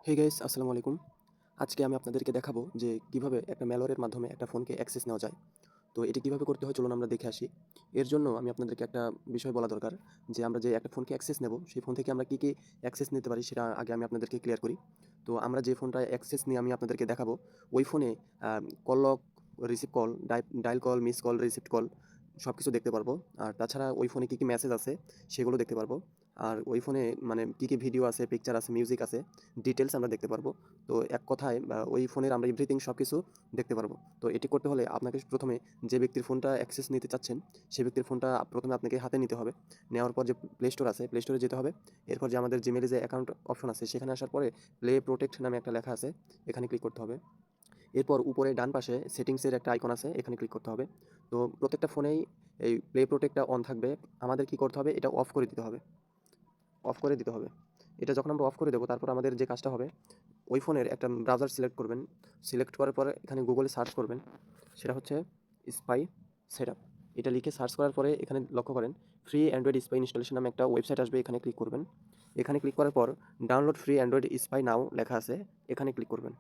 Hey guys, আসসালামু আলাইকুম। আজকে আমি আপনাদেরকে দেখাবো যে কিভাবে একটা ম্যালওয়্যারের মাধ্যমে একটা ফোনকে অ্যাক্সেস নেওয়া যায়। তো এটি কিভাবে করতে হয় চলুন আমরা দেখে আসি। এর জন্য আমি আপনাদেরকে একটা বিষয় বলা দরকার যে আমরা যে একটা ফোনকে অ্যাক্সেস নেব, সেই ফোন থেকে আমরা কি অ্যাক্সেস নিতে পারি সেটা আগে আমি আপনাদেরকে ক্লিয়ার করি। তো আমরা যে ফোনটা অ্যাক্সেস নিয়ে আমি আপনাদেরকে দেখাবো, ওই ফোনে call lock, receive call, dial call, miss call, received call সবকিছু দেখতে পারবো। আর তাছাড়া ওই ফোনে কি মেসেজ আছে সেগুলো দেখতে পারবো। আর ওই ফোনে মানে কি ভিডিও আছে, পিকচার আছে, মিউজিক আছে, ডিটেইলস আমরা দেখতে পারবো। তো এক কথায় ওই ফোনের আমরা এভরিথিং সবকিছু দেখতে পারবো। তো এটি করতে হলে আপনাকে প্রথমে যে ব্যক্তির ফোনটা অ্যাক্সেস নিতে চাচ্ছেন, সেই ব্যক্তির ফোনটা প্রথমে আপনাকে হাতে নিতে হবে। নেওয়ার পর যে প্লে স্টোর আছে, প্লে স্টোরে যেতে হবে। এরপর যে আমাদের জিমেইলে যে অ্যাকাউন্ট অপশন আছে, সেখানে আসার পরে প্লে প্রোটেক্ট নামে একটা লেখা আছে, এখানে ক্লিক করতে হবে। এরপর উপরে ডান পাশে সেটিংসের একটা আইকন আছে, এখানে ক্লিক করতে হবে। তো প্রত্যেকটা ফোনেই এই প্লে প্রোটেক্টটা অন থাকবে। আমাদের কি করতে হবে, এটা অফ করে দিতে হবে। অফ করে দিতে হবে। এটা যখন আমরা অফ করে দেবো, তারপর আমাদের যে কাজটা হবে, ওই ফোনের একটা ব্রাউজার সিলেক্ট করবেন। সিলেক্ট করার পরে এখানে গুগলে সার্চ করবেন। সেটা হচ্ছে স্পাই সেটআপ। এটা লিখে সার্চ করার পরে এখানে লক্ষ্য করেন ফ্রি অ্যান্ড্রয়েড স্পাই ইনস্টলেশন নামে একটা ওয়েবসাইট আসবে, এখানে ক্লিক করবেন। এখানে ক্লিক করার পর ডাউনলোড ফ্রি অ্যান্ড্রয়েড স্পাই নাও লেখা আছে, এখানে ক্লিক করবেন।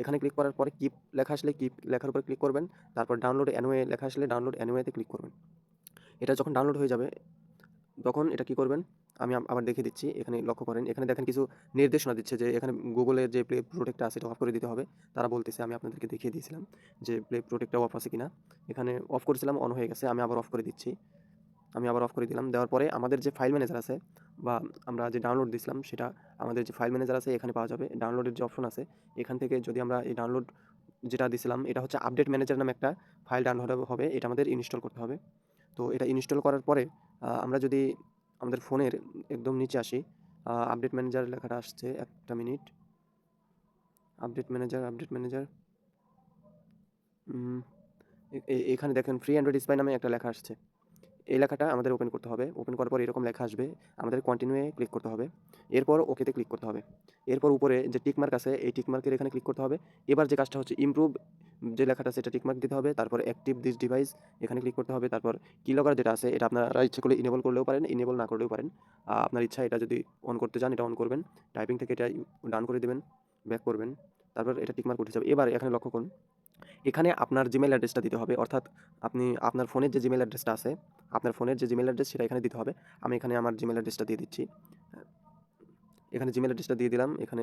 এখানে ক্লিক করার পরে কিপ লেখা আসলে কিপ লেখার উপর ক্লিক করবেন। তারপর ডাউনলোড অ্যানুয়ে লেখা আসলে ডাউনলোড অ্যানুয়েতে ক্লিক করবেন। এটা যখন ডাউনলোড হয়ে যাবে, তখন এটা কি করবেন, আমি আবার দেখিয়ে দিচ্ছি। এখানে লক্ষ্য করেন, এখানে দেখেন কিছু নির্দেশনা দিচ্ছে যে এখানে গুগলের যে প্লে প্রোটেক্টটা আছে এটা অফ করে দিতে হবে। তারা বলতেছে, আমি আপনাদেরকে দেখিয়ে দিয়েছিলাম যে প্লে প্রোটেক্টটা অফ আছে কিনা। এখানে অফ করেছিলাম, অন হয়ে গেছে। আমি আবার অফ করে দিচ্ছি। আমি আবার অফ করে দিলাম। দেওয়ার পরে আমাদের যে ফাইল ম্যানেজার আছে বা আমরা যে ডাউনলোড দিয়েছিলাম, সেটা আমাদের যে ফাইল ম্যানেজার আছে এখানে পাওয়া যাবে। ডাউনলোডের যে অপশন আছে, এখান থেকে যদি আমরা এই ডাউনলোড যেটা দিয়েছিলাম, এটা হচ্ছে আপডেট ম্যানেজার নামে একটা ফাইল ডাউনলোড হবে, এটা আমাদের ইনস্টল করতে হবে। তো এটা ইনস্টল করার পরে আমরা যদি আমাদের ফোনের একদম নিচে আসি, আপডেট ম্যানেজার লেখাটা আসছে, একটা মিনিট। আপডেট ম্যানেজার এখানে দেখেন ফ্রি অ্যান্ড্রয়েড স্পাই নামে একটা লেখা আসছে। এই লেখাটা আমাদের ওপেন করতে হবে। ওপেন করার পর এরকম লেখা আসবে, আমাদের কন্টিনিউয়ে ক্লিক করতে হবে। এরপর ওকেতে ক্লিক করতে হবে। এরপর উপরে যে টিক মার্ক আছে, এই টিক মার্কের এখানে ক্লিক করতে হবে। এবার যে কাজটা হচ্ছে ইমপ্রুভ, যে লেখাটা আছে এটা টিক মার্ক দিতে হবে। তারপর অ্যাক্টিভ দিস ডিভাইস এখানে ক্লিক করতে হবে। তারপর কিলগার যেটা আছে, এটা আপনারা ইচ্ছে করলে ইনেবল করলেও পারেন, ইনেবল না করলেও পারেন। আপনার ইচ্ছা, এটা যদি অন করতে চান এটা অন করবেন। টাইপিং থেকে এটা ডান করে দেবেন, ব্যাক করবেন। তারপর এটা টিক মার্ক উঠে যাবে। এবার এখানে লক্ষ্য করুন, এখানে আপনার জিমেইল অ্যাড্রেসটা দিতে হবে। অর্থাৎ আপনি আপনার ফোনের যে জিমেইল অ্যাড্রেসটা আছে, আপনার ফোনের যে জিমেইল অ্যাড্রেস সেটা এখানে দিতে হবে। আমি এখানে আমার জিমেইল অ্যাড্রেসটা দিয়ে দিচ্ছি। এখানে জিমেইল অ্যাড্রেসটা দিয়ে দিলাম, এখানে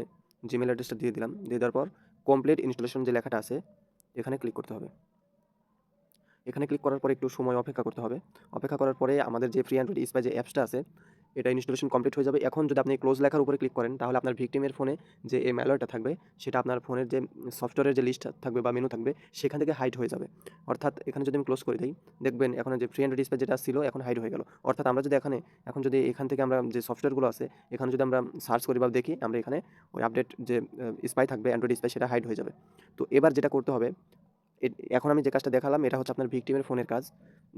জিমেইল অ্যাড্রেসটা দিয়ে দিলাম। দিয়ে দেওয়ার পর কমপ্লিট ইনস্টলেশন যে লেখাটা আছে, এখানে ক্লিক করতে হবে। এখানে ক্লিক করার পরে একটু সময় অপেক্ষা করতে হবে। অপেক্ষা করার পরে আমাদের যে ফ্রি অ্যান্ড্রয়েড স্পাই যে অ্যাপসটা আছে, এটা ইনস্টলেশন কমপ্লিট হয়ে যাবে। এখন যদি আপনি ক্লোজ লেখার উপরে ক্লিক করেন, তাহলে আপনার ভিকটিমের ফোনে যে এই ম্যালওয়্যারটা থাকবে, সেটা আপনার ফোনের যে সফটওয়্যারের যে লিস্ট থাকবে বা মেনু থাকবে, সেখান থেকে হাইড হয়ে যাবে। অর্থাৎ এখানে যদি আমি ক্লোজ করে দিই, দেখবেন এখন যে ফ্রি অ্যান্ড্রয়েড স্পাই যেটা ছিল এখন হাইড হয়ে গেল। অর্থাৎ আমরা যদি এখন যদি এখান থেকে আমরা যে সফটওয়্যারগুলো আছে, এখানে যদি আমরা সার্চ করি বা দেখি, আমরা এখানে ওই আপডেট যে স্পাই থাকবে, অ্যান্ড্রয়েড স্পাই, সেটা হাইড হয়ে যাবে। তো এবার যেটা করতে হবে, এখন আমি যে কাজটা দেখালাম এটা হচ্ছে আপনার ভিকটিমের ফোনের কাজ,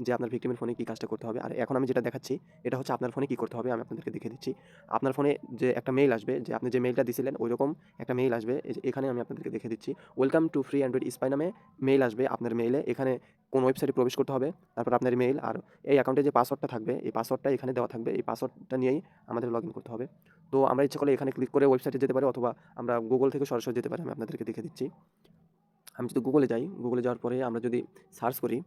যে আপনার ভিকটিমের ফোনে কী কাজটা করতে হবে। আর এখন আমি যেটা দেখাচ্ছি, এটা হচ্ছে আপনার ফোনে কী করতে হবে, আমি আপনাদেরকে দেখিয়ে দিচ্ছি। আপনার ফোনে যে একটা মেইল আসবে, যে আপনি যে মেইলটা দিছিলেন ওইরকম একটা মেইল আসবে। এই যে এখানে আমি আপনাদেরকে দেখিয়ে দিচ্ছি, welcome to free Android spy নামে মেইল আসবে আপনার মেইলে। এখানে কোন ওয়েবসাইটে প্রবেশ করতে হবে, তারপর আপনার মেইল আর এই অ্যাকাউন্টে যে পাসওয়ার্ডটা থাকবে, এই পাসওয়ার্ডটা এখানে দেওয়া থাকবে। এই পাসওয়ার্ডটা নিয়েই আমাদের লগ ইন করতে হবে। তো আমরা ইচ্ছা করলে এখানে ক্লিক করে ওয়েবসাইটে যেতে পারি, অথবা আমরা গুগল থেকে সরাসরি যেতে পারি। আমি আপনাদেরকে দেখে দিচ্ছি। আমি যদি গুগলে যাই, গুগলে যাওয়ার পরে আমরা যদি সার্চ করি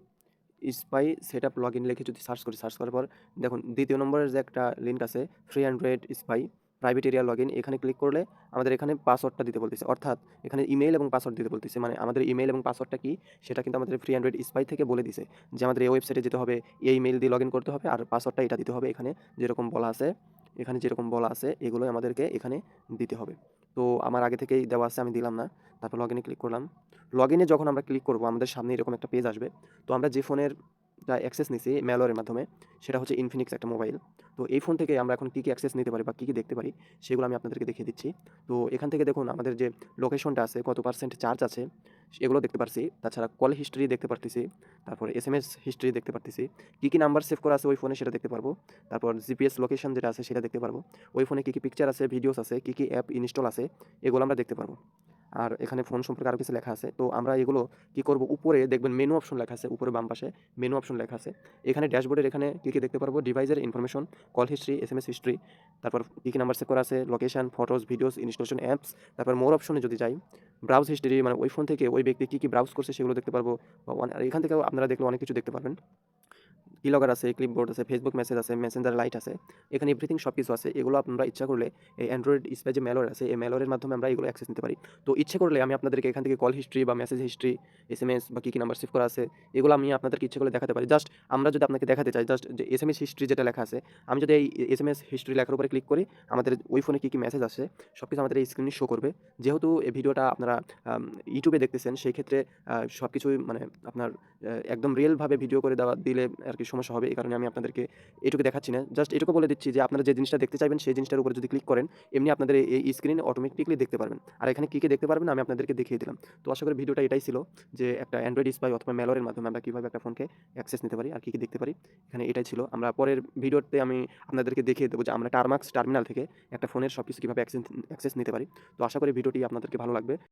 স্পাই সেটআপ লগইন লিখে যদি সার্চ করি, সার্চ করার পর দেখুন দ্বিতীয় নম্বরের যে একটা লিঙ্ক আছে, free Android spy private area login, এখানে ক্লিক করলে আমাদের এখানে পাসওয়ার্ডটা দিতে বলতেছে। অর্থাৎ এখানে ইমেইল এবং পাসওয়ার্ড দিতে বলতেছে। মানে আমাদের ইমেইল এবং পাসওয়ার্ডটা কি, সেটা কিন্তু আমাদের ফ্রি অ্যান্ড্রয়েড স্পাই থেকে বলে দিছে যে আমাদের এই ওয়েবসাইটে যেতে হবে, এই ইমেইল দিয়ে লগইন করতে হবে, আর পাসওয়ার্ডটা এটা দিতে হবে। এখানে যেরকম বলা আছে, এগুলোই আমাদেরকে এখানে দিতে হবে। তো আমার আগে থেকেই দেওয়া আছে, আমি দিলাম না। তারপর লগইনে ক্লিক করলাম। লগইনে যখন আমরা ক্লিক করব, আমাদের সামনে এরকম একটা পেজ আসবে। তো আমরা যে ফোনের অ্যাক্সেস নিছি ম্যালওয়্যারের মাধ্যমে, সেটা হচ্ছে ইনফিনিক্স একটা মোবাইল। তো এই ফোন থেকে আমরা এখন কী অ্যাক্সেস নিতে পারি বা কী দেখতে পারি, সেগুলো আমি আপনাদেরকে দেখিয়ে দিচ্ছি। তো এখান থেকে দেখুন আমাদের যে লোকেশনটা আছে, কত পার্সেন্ট চার্জ আছে, এগুলো দেখতে পারছি। তাছাড়া কল হিস্ট্রি দেখতে পারতেছি। তারপরে এসএমএস হিস্ট্রি দেখতে পারতেছি। কী নাম্বার সেভ করা আছে ওই ফোনে, সেটা দেখতে পারবো। তারপর জিপিএস লোকেশন যেটা আছে সেটা দেখতে পারবো। ওই ফোনে কী পিকচার আছে, ভিডিওস আছে, কী অ্যাপ ইনস্টল আছে, এগুলো আমরা দেখতে পারবো। আর এখানে ফোন সম্পর্কে আরও কিছু লেখা আছে। তো আমরা এগুলো কি করব, উপরে দেখবেন মেনু অপশন লেখা আছে, উপরে বাম পাশে মেনু অপশন লেখা আছে। এখানে ড্যাশবোর্ডের এখানে কি দেখতে পারবো, ডিভাইসের information, call history, SMS history, তারপর কি নাম্বার সেভ করা আছে, location, photos, videos, installation apps, তারপর মোর অপশনে যদি যাই, ব্রাউজ হিস্ট্রি মানে ওই ফোন থেকে ওই ব্যক্তি কি ব্রাউজ করছে সেগুলো দেখতে পারবো। আর এখান থেকেও আপনারা দেখলে অনেক কিছু দেখতে পারবেন। কিলগার আছে, ক্লিপবোর্ড আছে, ফেসবুক মেসেজ আছে, মেসেঞ্জার লাইট আছে, এখানে এভরিথিং সব কিছু আছে। এগুলো আমরা ইচ্ছা করলে এই অ্যান্ড্রয়েড স্পাই যে ম্যালওয়্যার আছে, এই ম্যালওয়্যারের মাধ্যমে আমরা এগুলো অ্যাক্সেস নিতে পারি। তো ইচ্ছে করলে আমি আপনাদেরকে এখান থেকে কল হিস্ট্রি বা মেসেজ হিস্ট্রি, এসএমএস বা কি নাম্বার সেভ করা আছে, এগুলো আমি আপনাদেরকে ইচ্ছে করলে দেখাতে পারি। জাস্ট আমরা যদি আপনাকে দেখাতে চাই, জাস্ট যে এসএমএস হিস্ট্রি যেটা লেখা আছে, আমি যদি এই এসএমএস হিস্ট্রি লেখার উপরে ক্লিক করি, আমাদের ওই ফোনে কি মেসেজ আসে সব কিছু আমাদের এই স্ক্রিনে শো করবে। যেহেতু এই ভিডিওটা আপনারা ইউটিউবে দেখতেছেন, সেই ক্ষেত্রে সব কিছুই মানে আপনার একদম রিয়েলভাবে ভিডিও করে দিলে আর কি সমস্যা হবে। এই কারণে আমি আপনাদেরকে এটুকু দেখাচ্ছি না। জাস্ট এটুকু বলে দিচ্ছি যে আপনারা যে জিনিসটা দেখতে চাইবেন সেই জিনিসটার উপরে যদি ক্লিক করেন, এমনি আপনাদের এই স্ক্রিনে অটোমেটিক্যালি দেখতে পারবেন। আর এখানে কি দেখতে পারবেন আমি আপনাদেরকে দেখিয়ে দিলাম। তো আশা করি ভিডিওটা এটাই ছিল যে একটা অ্যান্ড্রয়েড স্পাই অথবা ম্যালওয়্যারের মাধ্যমে আমরা কীভাবে একটা ফোনকে অ্যাক্সেস নিতে পারি আর কি দেখতে পারি। এখানে এটাই ছিল। আমরা পরের ভিডিওতে আমি আপনাদেরকে দেখিয়ে দেবো যে আমরা টারমাক্স টার্মিনাল থেকে একটা ফোনের সবকিছু কীভাবে অ্যাক্সেস নিতে পারি। তো আশা করি ভিডিওটি আপনাদেরকে ভালো লাগবে।